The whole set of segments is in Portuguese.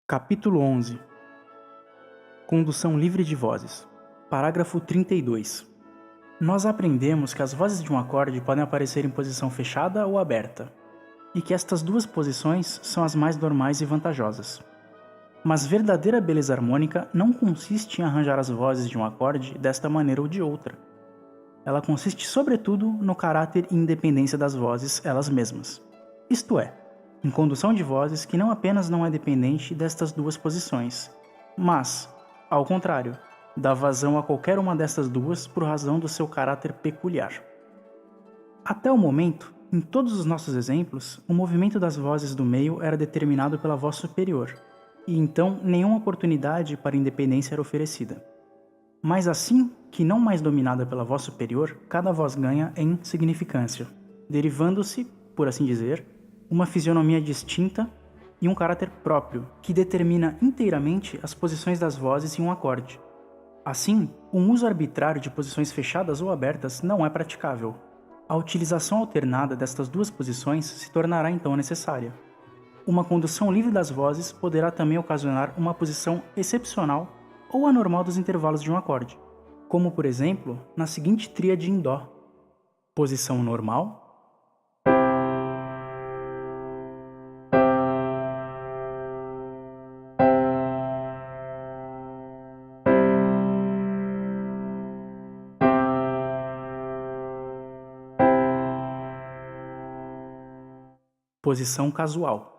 Capítulo 11. Condução livre de vozes. Parágrafo 32. Nós aprendemos que as vozes de um acorde podem aparecer em posição fechada ou aberta, e que estas duas posições são as mais normais e vantajosas. Mas verdadeira beleza harmônica não consiste em arranjar as vozes de um acorde desta maneira ou de outra. Ela consiste sobretudo no caráter e independência das vozes elas mesmas. Isto é, em condução de vozes que não apenas não é dependente destas duas posições, mas, ao contrário, dá vazão a qualquer uma destas duas por razão do seu caráter peculiar. Até o momento, em todos os nossos exemplos, o movimento das vozes do meio era determinado pela voz superior, e então nenhuma oportunidade para independência era oferecida. Mas assim que não mais dominada pela voz superior, cada voz ganha em significância, derivando-se, por assim dizer, uma fisionomia distinta e um caráter próprio, que determina inteiramente as posições das vozes em um acorde. Assim, um uso arbitrário de posições fechadas ou abertas não é praticável. A utilização alternada destas duas posições se tornará então necessária. Uma condução livre das vozes poderá também ocasionar uma posição excepcional ou anormal dos intervalos de um acorde, como por exemplo na seguinte tríade em Dó: posição normal, posição casual.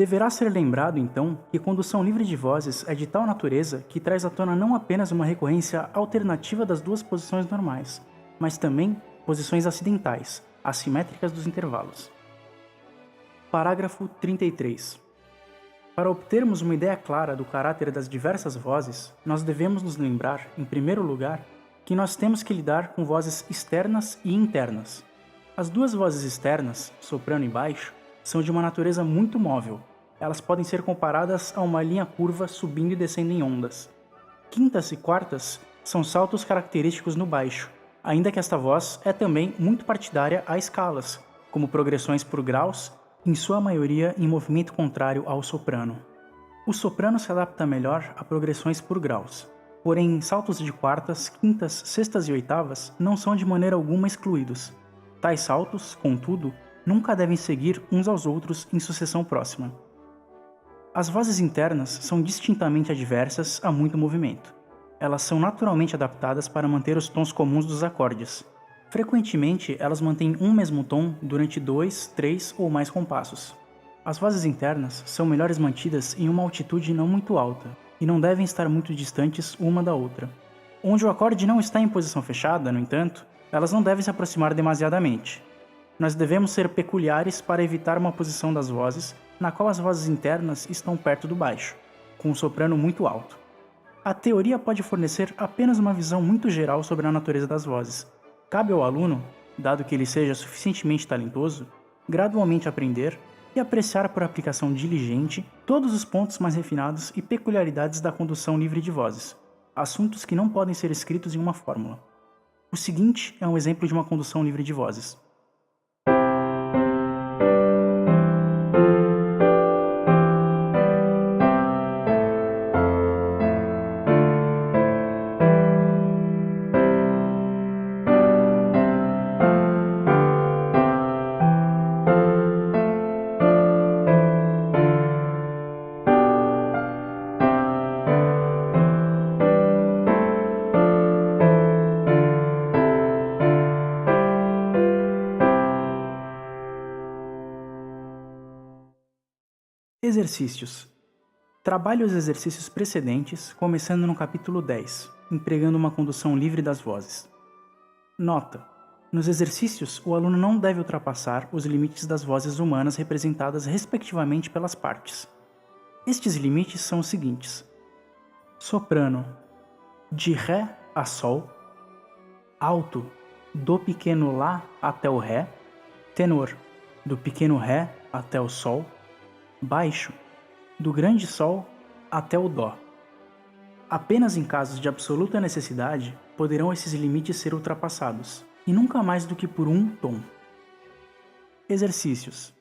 Deverá ser lembrado, então, que condução livre de vozes é de tal natureza que traz à tona não apenas uma recorrência alternativa das duas posições normais, mas também posições acidentais, assimétricas dos intervalos. Parágrafo 33. Para obtermos uma ideia clara do caráter das diversas vozes, nós devemos nos lembrar, em primeiro lugar, que nós temos que lidar com vozes externas e internas. As duas vozes externas, soprano e baixo, são de uma natureza muito móvel. Elas podem ser comparadas a uma linha curva subindo e descendo em ondas. Quintas e quartas são saltos característicos no baixo, ainda que esta voz é também muito partidária a escalas, como progressões por graus, em sua maioria em movimento contrário ao soprano. O soprano se adapta melhor a progressões por graus, porém saltos de quartas, quintas, sextas e oitavas não são de maneira alguma excluídos. Tais saltos, contudo, nunca devem seguir uns aos outros em sucessão próxima. As vozes internas são distintamente adversas a muito movimento. Elas são naturalmente adaptadas para manter os tons comuns dos acordes. Frequentemente, elas mantêm um mesmo tom durante 2, 3 ou mais compassos. As vozes internas são melhores mantidas em uma altitude não muito alta, e não devem estar muito distantes uma da outra. Onde o acorde não está em posição fechada, no entanto, elas não devem se aproximar demasiadamente. Nós devemos ser peculiares para evitar uma posição das vozes na qual as vozes internas estão perto do baixo, com o soprano muito alto. A teoria pode fornecer apenas uma visão muito geral sobre a natureza das vozes. Cabe ao aluno, dado que ele seja suficientemente talentoso, gradualmente aprender e apreciar por aplicação diligente todos os pontos mais refinados e peculiaridades da condução livre de vozes, assuntos que não podem ser escritos em uma fórmula. O seguinte é um exemplo de uma condução livre de vozes. Exercícios. Trabalhe os exercícios precedentes, começando no capítulo 10, empregando uma condução livre das vozes. Nota: Nos exercícios, o aluno não deve ultrapassar os limites das vozes humanas representadas respectivamente pelas partes. Estes limites são os seguintes: soprano, de Ré a Sol; alto, do pequeno Lá até o Ré; tenor, do pequeno Ré até o Sol; baixo, do grande Sol até o Dó. Apenas em casos de absoluta necessidade poderão esses limites ser ultrapassados, e nunca mais do que por um tom. Exercícios.